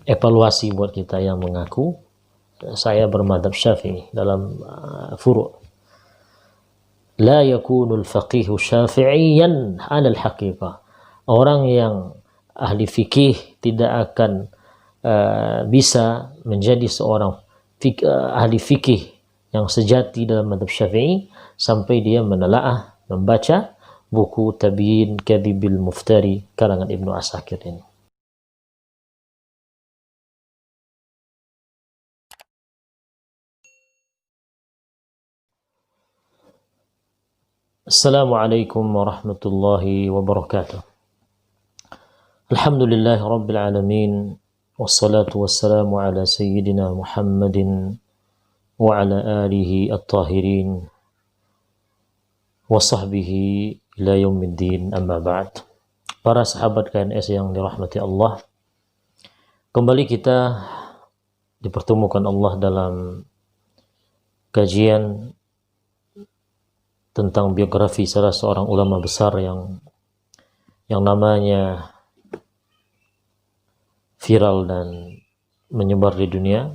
evaluasi buat kita yang mengaku saya bermadzhab Syafi'i dalam furu'. La yakunul faqihu syafi'iyan 'ala al-haqiqah. Orang yang ahli fikih tidak akan bisa menjadi seorang ahli fikih yang sejati dalam madzhab Syafi'i sampai dia menelaah, membaca buku Tabyin Kadhibil Muftari karangan Ibnu Asakir ini. Assalamualaikum warahmatullahi wabarakatuh. Alhamdulillah rabbil alamin, wassalatu wassalamu ala sayyidina Muhammadin wa ala alihi at-tahirin wa sahbihi ila yaumiddin, amma ba'd. Para sahabat KNS yang dirahmati Allah, kembali kita dipertemukan Allah dalam kajian tentang biografi salah seorang ulama besar yang namanya viral dan menyebar di dunia,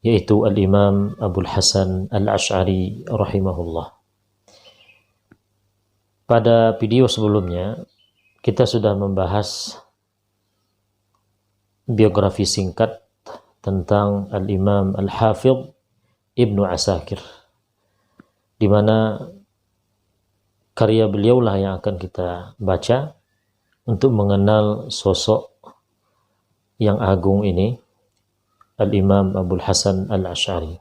yaitu Al-Imam Abul Hasan Al-Asy'ari rahimahullah. Pada video sebelumnya kita sudah membahas biografi singkat tentang Al-Imam Al-Hafidh Ibnu Asakir, di mana karya beliaulah yang akan kita baca untuk mengenal sosok yang agung ini, Al-Imam Abul Hasan Al-Asy'ari.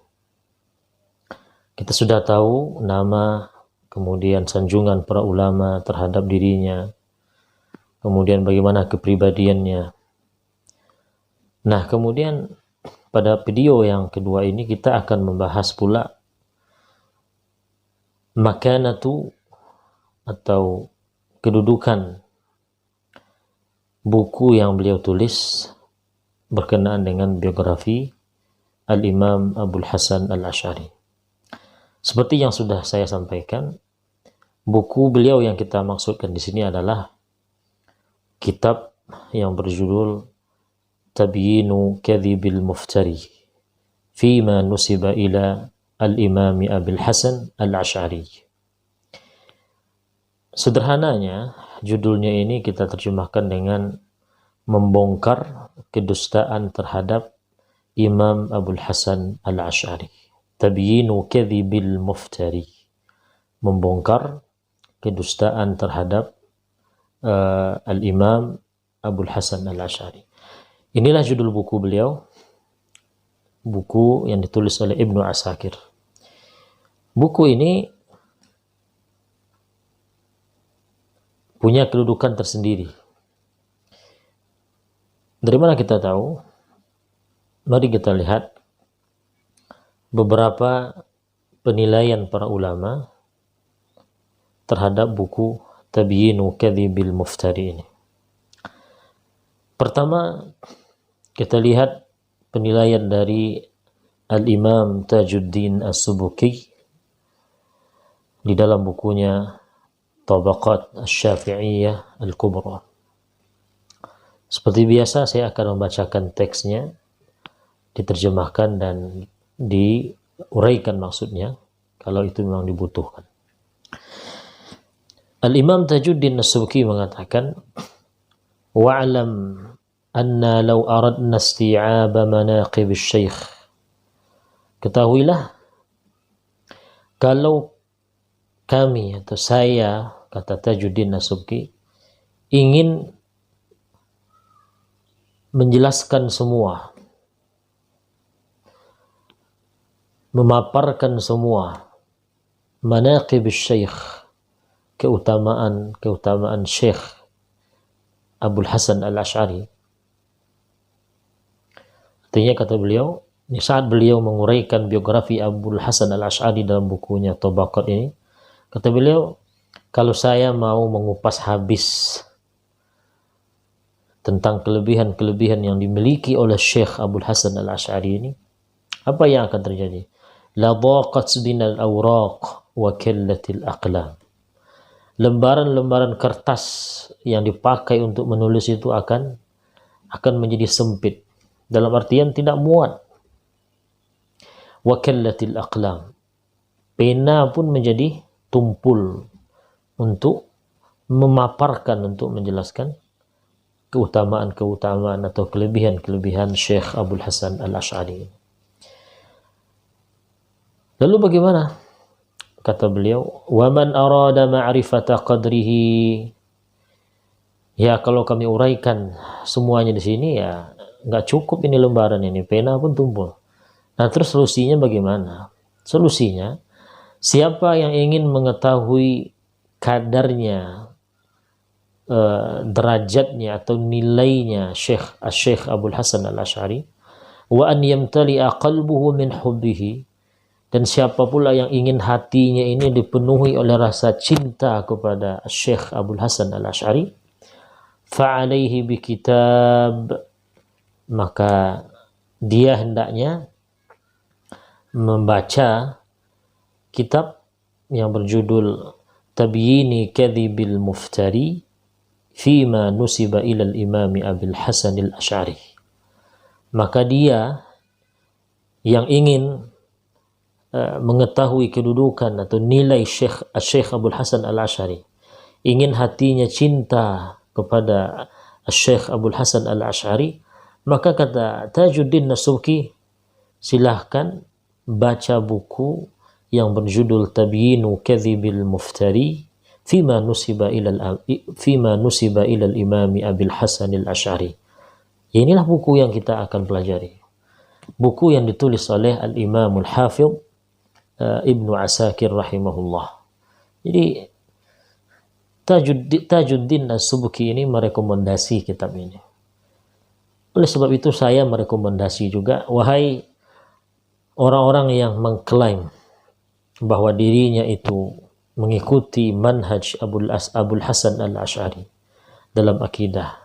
Kita sudah tahu nama, kemudian sanjungan para ulama terhadap dirinya, kemudian bagaimana kepribadiannya. Nah, kemudian pada video yang kedua ini kita akan membahas pula makanatu atau kedudukan buku yang beliau tulis berkenaan dengan biografi Al-Imam Abul Hasan Al-Asy'ari. Seperti yang sudah saya sampaikan, buku beliau yang kita maksudkan di sini adalah kitab yang berjudul Tabyinu Kadhibil Muftari Fima Nusiba ila Al-Imami Abil Hasan Al-Asy'ari. Sederhananya, judulnya ini kita terjemahkan dengan membongkar kedustaan terhadap Imam Abul Hasan Al-Asy'ari. Tabyinu Kadhibil Muftari, membongkar kedustaan terhadap Al-Imam Abul Hasan Al-Asy'ari. Inilah judul buku beliau, buku yang ditulis oleh Ibnu Asakir. Buku ini punya kedudukan tersendiri. Dari mana kita tahu? Mari kita lihat beberapa penilaian para ulama terhadap buku Tabyinu Kadhibil Muftari ini. Pertama, kita lihat penilaian dari Al-Imam Tajuddin As-Subuki di dalam bukunya Tabaqat Asy-Syafi'iyah Al-Kubra. Seperti biasa saya akan membacakan teksnya, diterjemahkan dan diuraikan maksudnya kalau itu memang dibutuhkan. Al-Imam Tajuddin As-Subuki mengatakan, wa'lam anna law aradna isti'aba manaqib asy-syaikh. Ketahuilah, kalau kami atau saya, kata Tajuddin As-Subki, ingin menjelaskan semua, memaparkan semua manaqib asy-syaikh, keutamaan Syekh Abul Hasan Al-Asy'ari. Artinya, kata beliau, di saat beliau menguraikan biografi Abul Hasan Al-Asy'ari dalam bukunya Tabaqat ini, kata beliau, kalau saya mau mengupas habis tentang kelebihan-kelebihan yang dimiliki oleh Syekh Abul Hasan Al-Asy'ari ini, apa yang akan terjadi? La dhaqat binal awraq wa kallatil aqlam. Lembaran-lembaran kertas yang dipakai untuk menulis itu akan akan menjadi sempit, dalam artian tidak muat. Wa kallatil aqlam, pena pun menjadi tumpul untuk memaparkan, untuk menjelaskan keutamaan-keutamaan atau kelebihan-kelebihan Syekh Abdul Hasan Al-Asy'ari. Lalu bagaimana? Kata beliau, "Wa man arada ma'rifata qadrihi." Ya, kalau kami uraikan semuanya di sini ya nggak cukup ini lembaran ini, pena pun tumpul. Nah, terus solusinya bagaimana? Solusinya, siapa yang ingin mengetahui kadarnya, derajatnya atau nilainya Syekh Abdul Hasan Al-Asy'ari, wa an yamtali'a qalbuhu min hubbihi, dan siapa pula yang ingin hatinya ini dipenuhi oleh rasa cinta kepada Syekh Abdul Hasan Al-Asy'ari, fa'alaihi bikitab, maka dia hendaknya membaca kitab yang berjudul Tabyini Kadhibil Muftari Fima Nusiba Ilal Imami Abil Hasan Al-Asy'ari. Maka dia yang ingin mengetahui kedudukan atau nilai Syekh Abdul Hasan Al-Asy'ari, ingin hatinya cinta kepada Syekh Abdul Hasan Al-Asy'ari, maka kata Tajuddin As-Subki, silahkan baca buku yang berjudul Tabyinu Kadhibil Muftari Fima Nusiba Ilal Imami Abil Hasan Al-Asy'ari. Inilah buku yang kita akan pelajari. Buku yang ditulis oleh Al-Imamul Hafidh Ibnu Asakir rahimahullah. Jadi Tajuddin As-Subki ini merekomendasi kitab ini. Oleh sebab itu saya merekomendasi juga, wahai orang-orang yang mengklaim bahwa dirinya itu mengikuti manhaj Abdul Hasan Al-Asy'ari dalam akidah.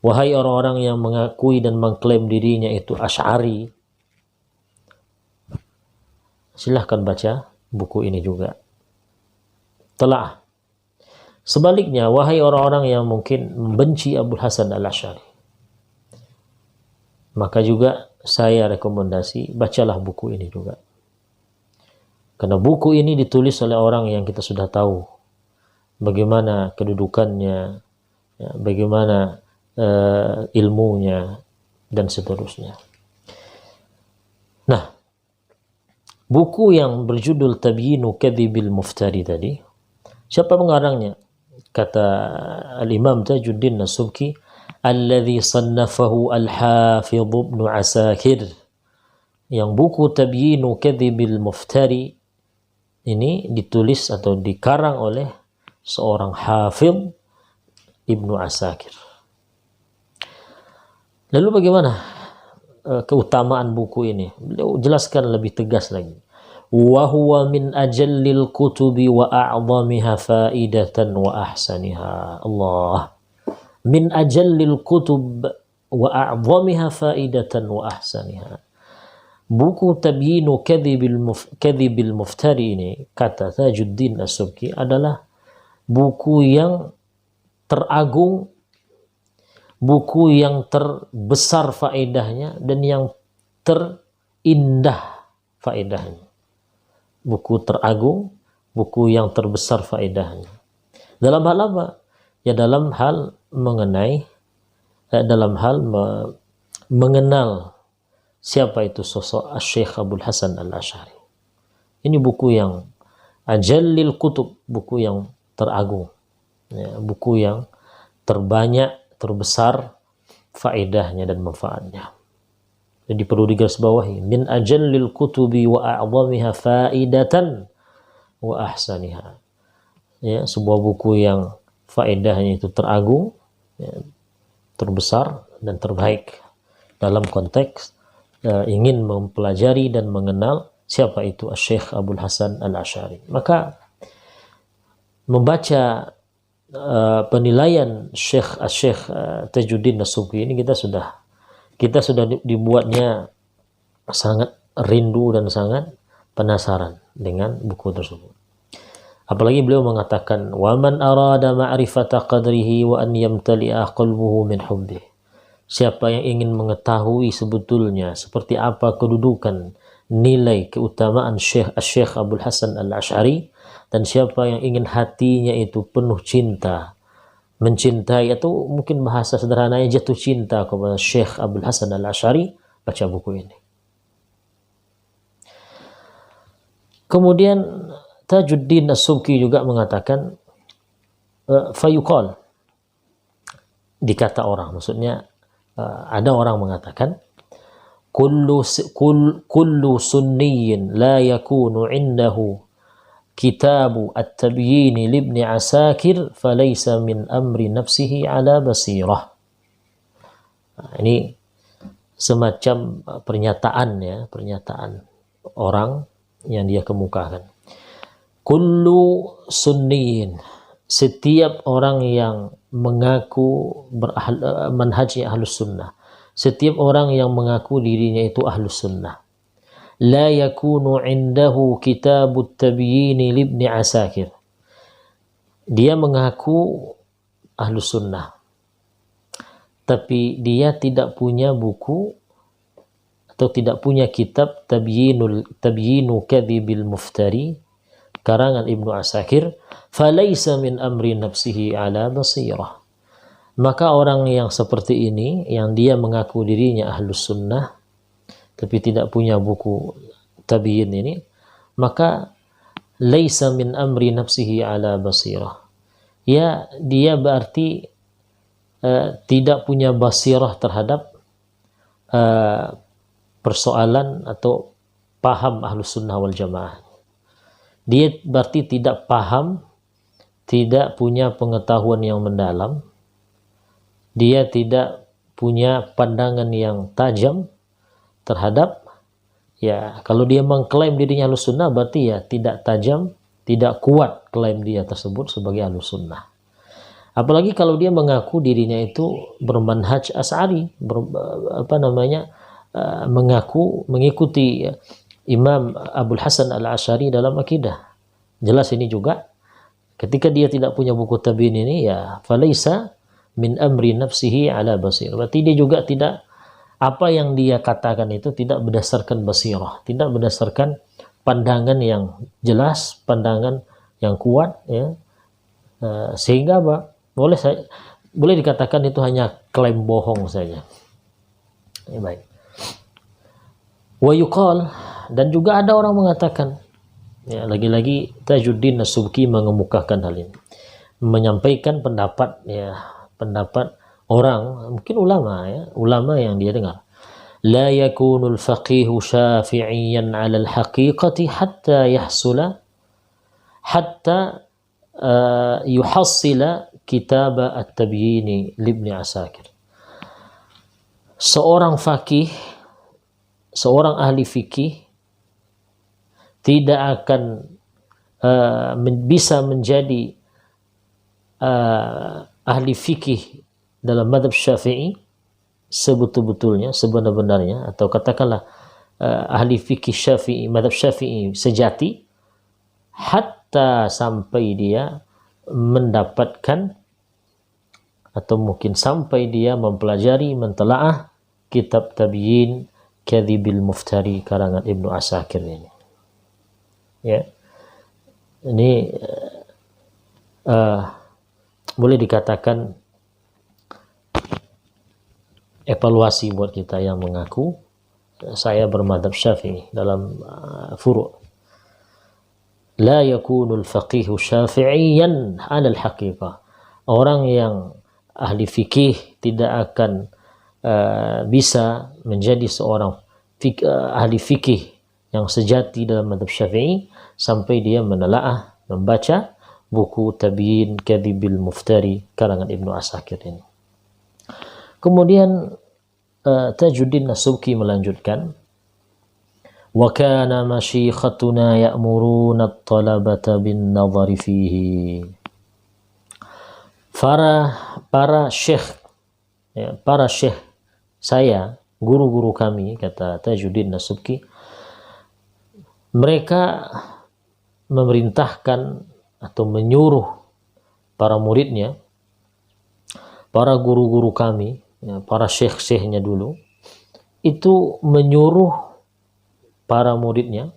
Wahai orang-orang yang mengakui dan mengklaim dirinya itu Asy'ari, silahkan baca buku ini juga. Telah. Sebaliknya, wahai orang-orang yang mungkin membenci Abdul Hasan Al-Asy'ari, maka juga saya rekomendasi bacalah buku ini juga. Karena buku ini ditulis oleh orang yang kita sudah tahu bagaimana kedudukannya, ya, bagaimana ilmunya, dan seterusnya. Nah, buku yang berjudul Tabyinu Kadhibil Muftari tadi, siapa pengarangnya? Kata Al-Imam Tajuddin As-Subki, alladhi sannafahu Al-Hafidh Ibnu Asakir. Yang buku Tabyinu Kadhibil Muftari ini ditulis atau dikarang oleh seorang Hafidh Ibnu Asakir. Lalu bagaimana keutamaan buku ini? Beliau jelaskan lebih tegas lagi. Wa huwa min ajallil kutubi wa a'zamiha faidatan wa ahsaniha. Allah. Min ajallil kutub wa a'zamiha faidatan wa ahsaniha. Buku Tabyinu Kadhibil Muftari ini, kata Tajuddin As-Subki, adalah buku yang teragung, buku yang terbesar faedahnya, dan yang terindah faedahnya. Buku teragung, buku yang terbesar faedahnya. Dalam hal apa? Ya dalam hal mengenai, mengenal siapa itu sosok Syekh Abdul Hasan Al-Asy'ari. Ini buku yang ajallil kutub, buku yang teragung, ya, buku yang terbanyak, terbesar faedahnya dan manfaatnya. Jadi perlu digarisbawahi, min ajallil kutubi wa a'zamiha faidatan wa ahsaniha. Ya, sebuah buku yang faedahnya itu teragung, ya, terbesar dan terbaik dalam konteks ingin mempelajari dan mengenal siapa itu Syekh Abdul Hasan Al-Asy'ari. Maka membaca penilaian Syekh Tajuddin As-Subki ini kita sudah dibuatnya sangat rindu dan sangat penasaran dengan buku tersebut. Apalagi beliau mengatakan, wa man arada ma'rifata qadrihi wa an yamtali'a qalbuhu min hubbih. siapa yang ingin mengetahui sebetulnya seperti apa kedudukan, nilai, keutamaan Syekh Abdul Hasan Al-Asy'ari, dan siapa yang ingin hatinya itu penuh cinta, mencintai, atau mungkin bahasa sederhananya jatuh cinta kepada Syekh Abdul Hasan Al-Asy'ari, baca buku ini. Kemudian Tajuddin As-Subki juga mengatakan, fayuqal, dikata orang, maksudnya ada orang mengatakan, kullu sunniyin la yakunu indahu kitabu at-tabyin libni Asakir falaysa min amri nafsihi ala basirah. Nah, ini semacam pernyataan orang yang dia kemukakan. Kullu sunniyin, setiap orang yang mengaku manhajnya ahlus sunnah, setiap orang yang mengaku dirinya itu ahlus sunnah, la yakunu indahu kitabut tabyin libni Asakir, dia mengaku ahlus sunnah tapi dia tidak punya buku atau tidak punya kitab tabyinu kadhibil muftari karangan Ibnu Asakir, falaysa min amri nafsihi ala basirah. Maka orang yang seperti ini, yang dia mengaku dirinya ahlus sunnah tapi tidak punya buku tabyin ini, maka laisa min amri nafsihi ala basirah, ya dia berarti tidak punya basirah terhadap persoalan atau paham ahlus sunnah wal jamaah. Dia berarti tidak paham, tidak punya pengetahuan yang mendalam, dia tidak punya pandangan yang tajam terhadap, ya kalau dia mengklaim dirinya ahlus sunnah berarti ya tidak tajam, tidak kuat klaim dia tersebut sebagai ahlus sunnah. Apalagi kalau dia mengaku dirinya itu bermanhaj Asy'ari, mengaku mengikuti Imam Abdul Hasan Al-Asy'ari dalam akidah. Jelas ini juga ketika dia tidak punya buku tabyin ini, ya falaisa min amri nafsihi ala basir. Berarti dia juga tidak, apa yang dia katakan itu tidak berdasarkan basirah, tidak berdasarkan pandangan yang jelas, pandangan yang kuat, ya. Sehingga apa? Boleh dikatakan itu hanya klaim bohong saja. Ya, baik. Wa yuqal, dan juga ada orang mengatakan, ya lagi-lagi Tajuddin As-Subki mengemukakan hal ini, menyampaikan pendapat, ya pendapat orang, mungkin ulama, ya ulama yang dia dengar. La yakunul faqihu syafi'iyan 'ala al-haqiqati hatta yahsula hatta yuhassila kitab at-tabyin libni Asakir. Seorang faqih, seorang ahli fikih tidak akan bisa menjadi ahli fikih dalam mazhab Syafi'i sebetul-betulnya, sebenar-benarnya, atau katakanlah ahli fikih Syafi'i, mazhab Syafi'i sejati, hatta sampai dia mendapatkan atau mungkin sampai dia mempelajari, mentelaah kitab Tabyin Kadhibil Muftari karangan Ibnu Asakir ini. Ya, ini boleh dikatakan evaluasi buat kita yang mengaku saya bermadzhab Syafi'i dalam furu'. La yakunul faqihu syafi'iyan 'ala al-haqiqah. Orang yang ahli fikih tidak akan bisa menjadi seorang ahli fikih yang sejati dalam mazhab Syafi'i sampai dia menelaah, membaca buku Tabyin Kadhibil Muftari karangan Ibnu Asakir ini. Kemudian Tajuddin As-Subki melanjutkan, wa kana masyikhatuna ya'muruna at-talabata bin nadhari fihi. Para syekh, ya, para syekh saya, guru-guru kami, kata Tajuddin As-Subki, mereka memerintahkan atau menyuruh para muridnya, para guru-guru kami, ya, para syekh-syekhnya dulu itu menyuruh para muridnya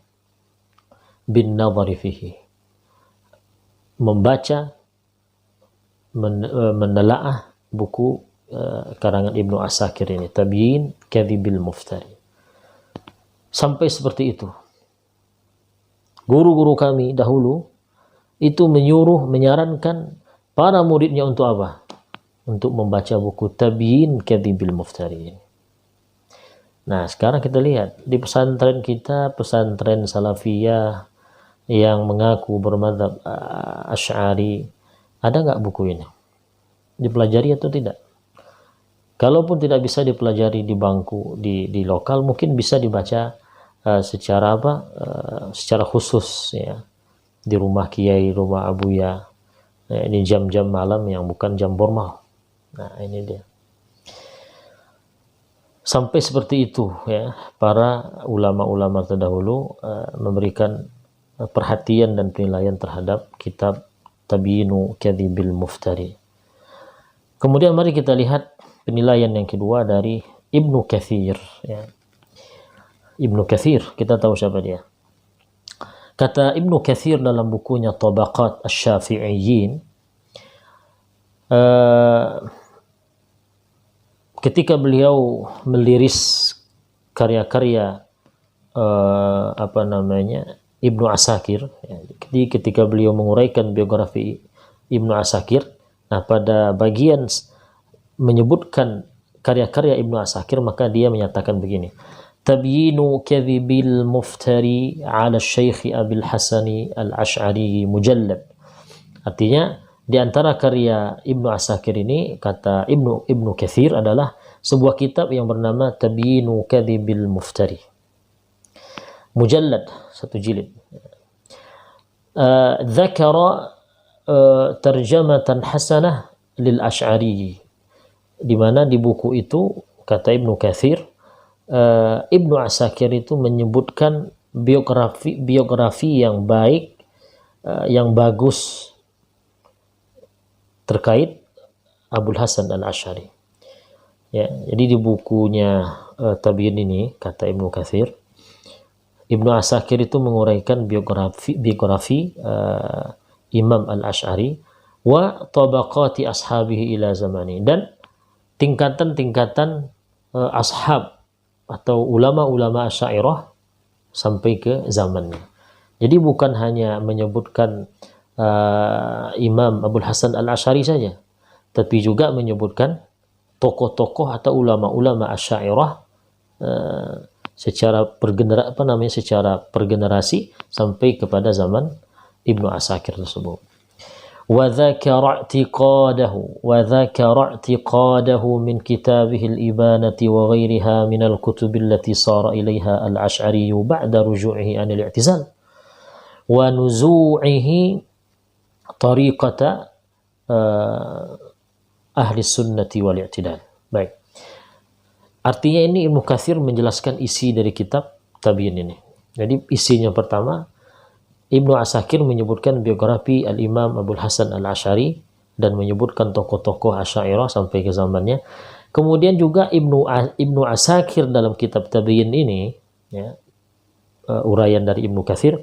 bin nadhari fihi, membaca, menelaah buku karangan Ibnu Asakir ini, Tabyin Kadhibil Muftari. Sampai seperti itu. Guru-guru kami dahulu itu menyuruh, menyarankan para muridnya untuk apa? Untuk membaca buku Tabyin Kadhibil Muftari ini. Nah, sekarang kita lihat di pesantren kita, pesantren Salafiyah yang mengaku bermadzhab Asy'ari, ada nggak buku ini? Dipelajari atau tidak? Kalaupun tidak bisa dipelajari di bangku di lokal, mungkin bisa dibaca secara apa? Secara khusus ya, di rumah kiai, rumah abuya. Ini jam-jam malam yang bukan jam formal. Nah, ini dia. Sampai seperti itu ya, para ulama-ulama terdahulu memberikan perhatian dan penilaian terhadap kitab Tabyinu Kadhibil Muftari. Kemudian mari kita lihat penilaian yang kedua dari Ibnu Katsir ya. Ibnu Katsir, kita tahu siapa dia. Kata Ibnu Katsir dalam bukunya Tabaqat Asy-Syafi'iyyin, ketika beliau meliris karya-karya Ibnu Asakir, ya, ketika beliau menguraikan biografi Ibnu Asakir, nah pada bagian menyebutkan karya-karya Ibnu Asakir, maka dia menyatakan begini: Tabyinu Kadhibil Muftari ala Syekh Abil Hasani Al-Asy'ari mujallad. Artinya di antara karya Ibnu Asakir ini, kata Ibnu Katsir, adalah sebuah kitab yang bernama Tabyinu Kadhibil Muftari. Mujallad, satu jilid. Dzakara tarjamatan hasanah lil Asy'ari. Di mana di buku itu, kata Ibnu Katsir, Ibnu Asakir itu menyebutkan biografi yang baik, yang bagus terkait Abul Hasan Al-Asy'ari. Ya, jadi di bukunya Tabyin ini, kata Ibnu Katsir, Ibnu Asakir itu menguraikan biografi Imam Al-Asy'ari wa tabaqati ashabihi ila zamani, dan tingkatan-tingkatan ashab atau ulama-ulama Asy'ariyah sampai ke zamannya. Jadi bukan hanya menyebutkan Imam Abul Hasan Al-Asy'ari saja, tapi juga menyebutkan tokoh-tokoh atau ulama-ulama Asy'ariyah secara pergenerasi sampai kepada zaman Ibnu Asakir tersebut. وذكر اعتقاده من كتابه الإبانة وغيرها من الكتب التي صار إليها الأشعري بعد رجوعه عن الاعتزال ونزوعه طريقة أهل السنة والاعتدال. Baik. Artinya ini Ibnu Katsir menjelaskan isi dari kitab Tabyin ini. Jadi isinya pertama, Ibnu Asakir menyebutkan biografi Al-Imam Abul Hasan Al-Asy'ari dan menyebutkan tokoh-tokoh Asy'ariyah sampai ke zamannya. Kemudian juga Ibnu Asakir dalam kitab Tabyin ini, ya, uraian dari Ibnu Katsir,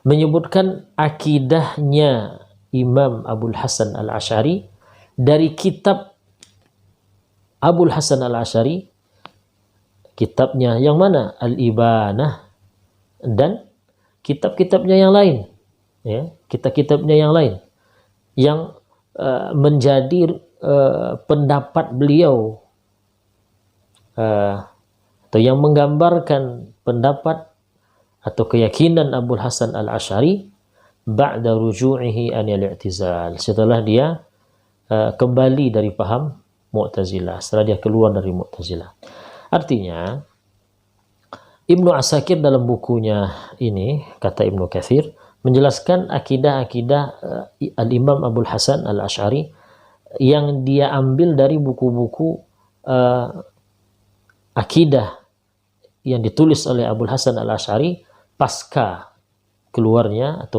menyebutkan akidahnya Imam Abul Hasan Al-Asy'ari dari kitab Abul Hasan Al-Asy'ari, kitabnya yang mana? Al-Ibanah, dan kitab-kitabnya yang lain, ya, kitab-kitabnya yang lain yang menjadi pendapat beliau atau yang menggambarkan pendapat atau keyakinan Abul Hasan Al-Asy'ari ba'da ruju'ihi anil i'tizal, setelah dia kembali dari paham Mu'tazilah, setelah dia keluar dari Mu'tazilah. Artinya Ibnu Asakir dalam bukunya ini, kata Ibnu Katsir, menjelaskan akidah-akidah Al-Imam Abul Hasan Al-Asy'ari yang dia ambil dari buku-buku akidah yang ditulis oleh Abul Hasan Al-Asy'ari pasca keluarnya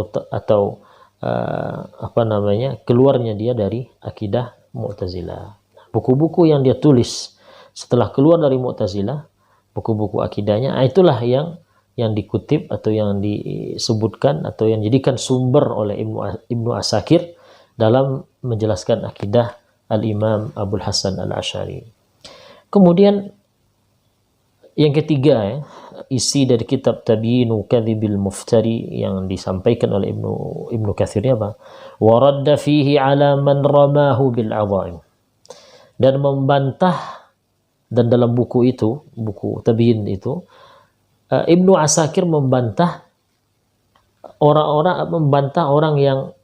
keluarnya dia dari akidah Mu'tazilah. Buku-buku yang dia tulis setelah keluar dari Mu'tazilah, buku-buku akidahnya, itulah yang dikutip atau yang disebutkan atau yang dijadikan sumber oleh Ibnu Asakir dalam menjelaskan akidah Al-Imam Abul Hasan Al-Asy'ari. Kemudian yang ketiga, isi dari kitab Tabyinu Kadhibil Muftari yang disampaikan oleh Ibnu Katsir apa? Wa radda fihi ala man ramahu bil adhaim. Dan membantah, dan dalam buku itu, buku Tabyin itu, Ibnu Asakir membantah orang yang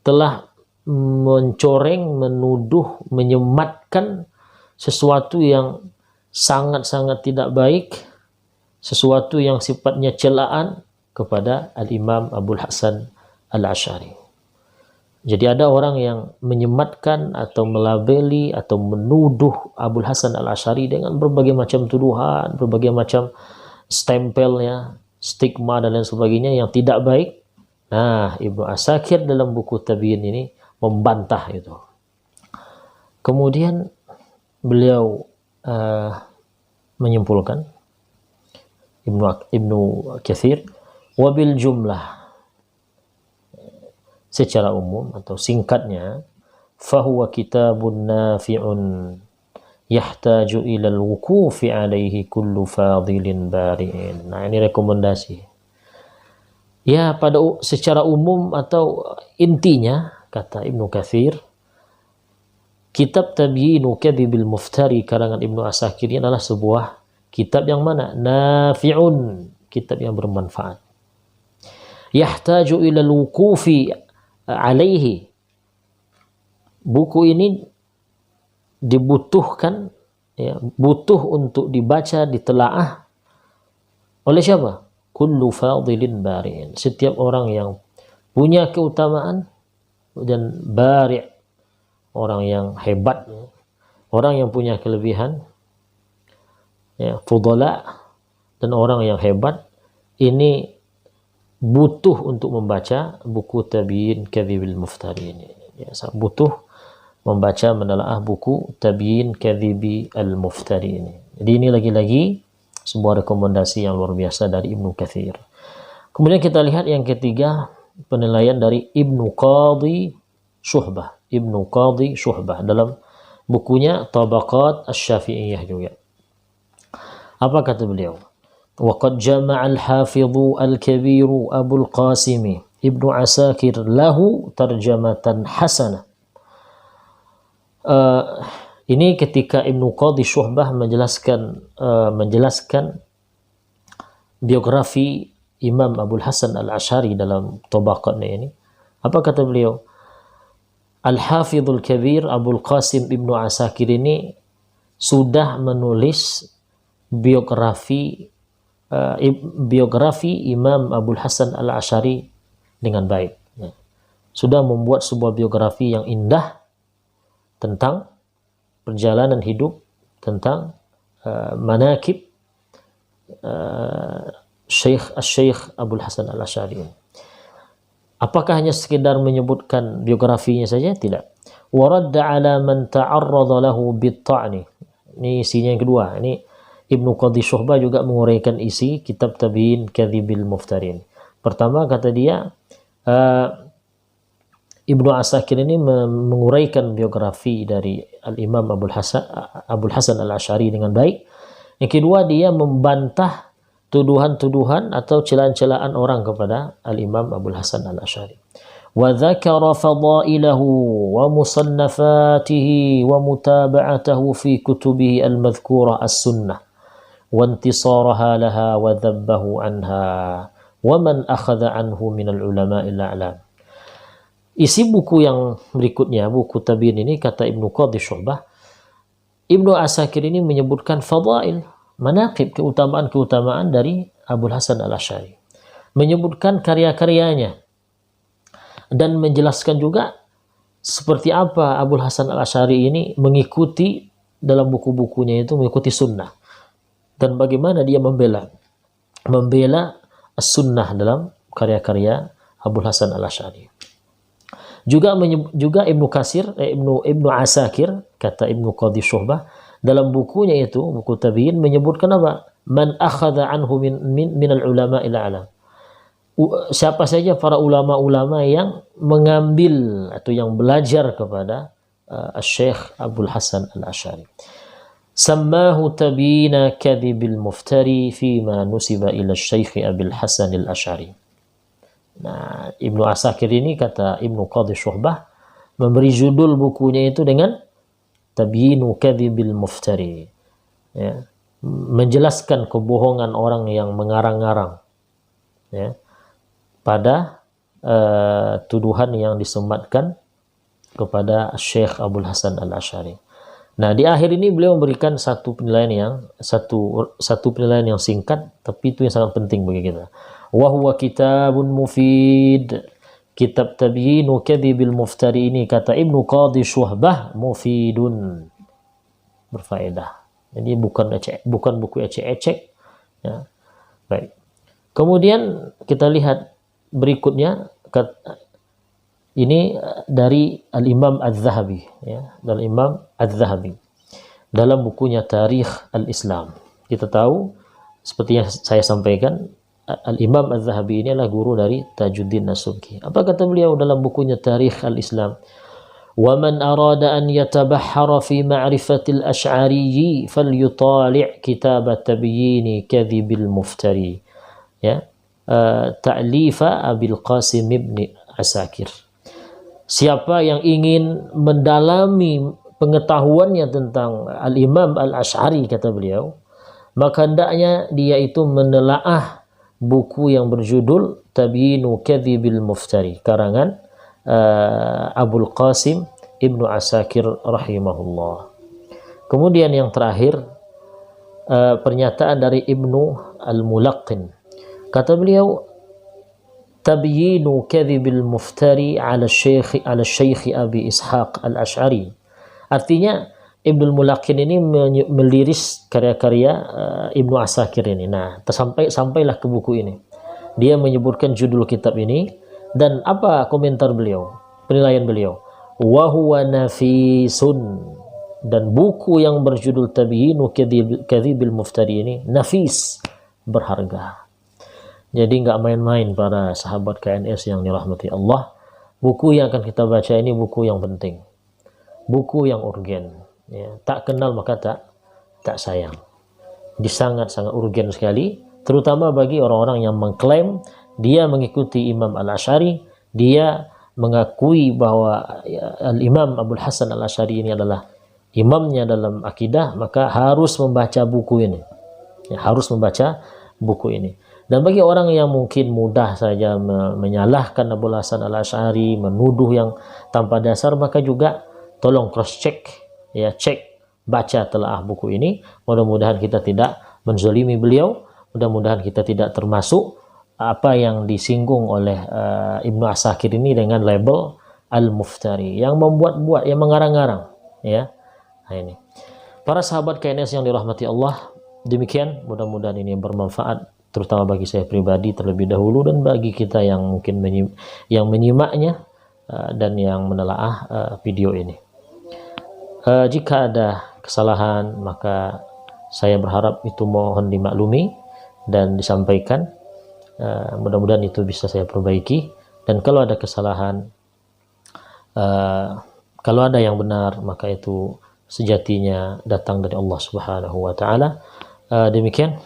telah mencoreng, menuduh, menyematkan sesuatu yang sangat-sangat tidak baik, sesuatu yang sifatnya celaan kepada Al-Imam Abul Hasan Al-Asy'ari. Jadi ada orang yang menyematkan atau melabeli atau menuduh Abul Hasan Al-Asy'ari dengan berbagai macam tuduhan, berbagai macam stempelnya, stigma dan lain sebagainya yang tidak baik. Nah, Ibnu Asakir dalam buku Tabyin ini membantah itu. Kemudian beliau menyimpulkan, Ibnu Katsir, wabil jumlah, secara umum atau singkatnya, fahuwa kitabun nafi'un yahtaju ilal wukufi alaihi kullu fadilin bari'in. Nah, ini rekomendasi. Ya, secara umum atau intinya, kata Ibnu Katsir, kitab Tabyinu Kadhibil Muftari karangan Ibnu Asakir ini adalah sebuah kitab yang mana? Nafi'un, kitab yang bermanfaat. Yahtaju ilal wukufi alaihi. Buku ini dibutuhkan, ya, butuh untuk dibaca, ditelaah oleh siapa? Kullu fadilin bari'in. Setiap orang yang punya keutamaan dan bari', orang yang hebat, orang yang punya kelebihan, ya, fudala, dan orang yang hebat, ini butuh untuk membaca buku Tabyin Kadhibil Muftari ini. Ya, butuh membaca, menelaah buku Tabyin Kadhibi Al-Muftari ini. Jadi ini lagi-lagi sebuah rekomendasi yang luar biasa dari Ibnu Katsir. Kemudian kita lihat yang ketiga, penilaian dari Ibnu Qadhi Syuhbah dalam bukunya Tabaqat Asy-Syafi'iyah juga. Apa kata beliau? Waqad jama'a al-hafidhu al-kabiru Abul Qasim Ibnu Asakir lahu tarjamatan hasanah. Ini ketika Ibnu Qadhi Syuhbah menjelaskan biografi Imam Abul Hasan Al-Asy'ari dalam Tabaqatnya ini. Apa kata beliau? Al-Hafidhul Kabir Abul Qasim Ibnu Asakir ini sudah menulis biografi Imam Abul Hasan Al-Asy'ari dengan baik. Sudah membuat sebuah biografi yang indah tentang perjalanan hidup, tentang manakib Syekh Abul Hasan Al-Asy'ari. Apakah hanya sekedar menyebutkan biografinya saja? Tidak. Waradda ala man ta'arrada lahu bit-ta'ni. Ini isinya yang kedua. Ini Ibnu Qadhi Syuhbah juga menguraikan isi kitab Tabyin Kadhibil Muftarin. Pertama kata dia, Ibnu Asakir ini menguraikan biografi dari Al-Imam Abul Hasan Al-Asy'ari dengan baik. Yang kedua, dia membantah tuduhan-tuduhan atau celaan-celaan orang kepada Al-Imam Abul Hasan Al-Asy'ari. Wa dzakara fadailahu wa musannafatihi wa mutaba'atahu fi kutubihi al-madhkurah as-sunnah wa intisaraha laha wa dhabbahu anha wa man akhadha anhu minal ulama'il a'lam. Isi buku yang berikutnya, buku Tabyin ini, kata Ibnu Qadhi Syuhbah, Ibnu Asakir ini menyebutkan fadail, manaqib, keutamaan-keutamaan dari Abul Hasan Al-Asy'ari. Menyebutkan karya-karyanya dan menjelaskan juga seperti apa Abul Hasan Al-Asy'ari ini mengikuti dalam buku-bukunya itu, mengikuti sunnah, dan bagaimana dia membela as-sunnah dalam karya-karya Abul Hasan Al-Asy'ari. Juga Ibnu Asakir, kata Ibnu Qadhi Syuhbah, dalam bukunya itu, buku Tabyin, menyebutkan apa? Man akhadha anhu minal ulama ila alam. Siapa saja para ulama-ulama yang mengambil atau yang belajar kepada Syekh Abdul Hasan Al-Asy'ari. Sammahu tabyina kadhibil muftari fima nusiba ila Syekh Abdul Hasan Al-Asy'ari. Nah, Ibnu Asakir ini, kata Ibnu Qadhi Syuhbah, memberi judul bukunya itu dengan Tabyinu kadhibil muftari. Ya, menjelaskan kebohongan orang yang mengarang-arang, ya, pada tuduhan yang disematkan kepada Syekh Abdul Hasan Al-Asy'ari. Nah, di akhir ini beliau memberikan satu penilaian yang singkat, tapi itu yang sangat penting bagi kita. Wa huwa kitabun mufid. Kitab Tabyinu kadhibil muftari ini, kata Ibnu Qadhi Syuhbah, mufidun, berfaedah. Jadi bukan buku ecek-ecek, ya. Baik. Kemudian kita lihat berikutnya, ini dari Al-Imam Az-Zahabi, ya, dari Imam Az-Zahabi dalam bukunya Tarikh Al-Islam. Kita tahu, seperti yang saya sampaikan, Al-Imam Az-Zahabi ini adalah guru dari Tajuddin As-Subki. Apa kata beliau dalam bukunya Tarikh Al-Islam? وَمَنْ أَرَادَ أَنْ يَتَبَحَّرَ فِي مَعْرِفَةِ الْأَشْعَرِيِّ فَلْيُطَالِعْ كِتَابَ تَبْيِينِ كَذِبِ الْمُفْتَرِي, ya, ta'lif Abil Qasim ibn Asakir. Siapa yang ingin mendalami pengetahuannya tentang Al-Imam Al-Asy'ari, kata beliau, maka hendaknya dia itu menelaah buku yang berjudul Tabyinu Kadhibil Muftari, karangan Abul Qasim Ibnu Asakir rahimahullah. Kemudian yang terakhir, pernyataan dari Ibnu Al-Mulaqqin. Kata beliau, Tabyinu Kadhibil Muftari ala Syekh Abi Ishaq Al-Asy'ari. Artinya Ibnu Al-Mulaqqin ini meliris karya-karya Ibnu Asakir ini. Nah, sampailah ke buku ini. Dia menyebutkan judul kitab ini, dan apa komentar beliau, penilaian beliau? Wa huwa nafisun, dan buku yang berjudul Tabyinu Kadhibil Muftari ini nafis, berharga. Jadi nggak main-main para sahabat KNS yang dirahmati Allah. Buku yang akan kita baca ini buku yang penting, buku yang urgen, ya. Tak kenal maka tak sayang. Di sangat-sangat urgen sekali, terutama bagi orang-orang yang mengklaim dia mengikuti Imam Al-Asy'ari, dia mengakui bahwa Al-Imam Abdul Hasan Al-Asy'ari ini adalah imamnya dalam akidah, maka harus membaca buku ini, ya, harus membaca buku ini. Dan bagi orang yang mungkin mudah saja menyalahkan Abdul Hasan Al-Asy'ari, menuduh yang tanpa dasar, maka juga tolong cross check, ya, cek, baca telaah buku ini. Mudah-mudahan kita tidak menzalimi beliau, mudah-mudahan kita tidak termasuk apa yang disinggung oleh Ibnu Asakir ini dengan label Al-Muftari, yang membuat-buat, yang mengarang-arang, ya. Nah, ini para sahabat KNS yang dirahmati Allah, demikian, mudah-mudahan ini bermanfaat, terutama bagi saya pribadi terlebih dahulu, dan bagi kita yang mungkin menyimaknya dan yang menelaah video ini. Jika ada kesalahan, maka saya berharap itu mohon dimaklumi dan disampaikan. Mudah-mudahan itu bisa saya perbaiki, dan kalau ada kesalahan, kalau ada yang benar, maka itu sejatinya datang dari Allah Subhanahu wa Ta'ala. Demikian,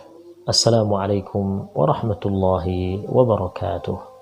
assalamualaikum warahmatullahi wabarakatuh.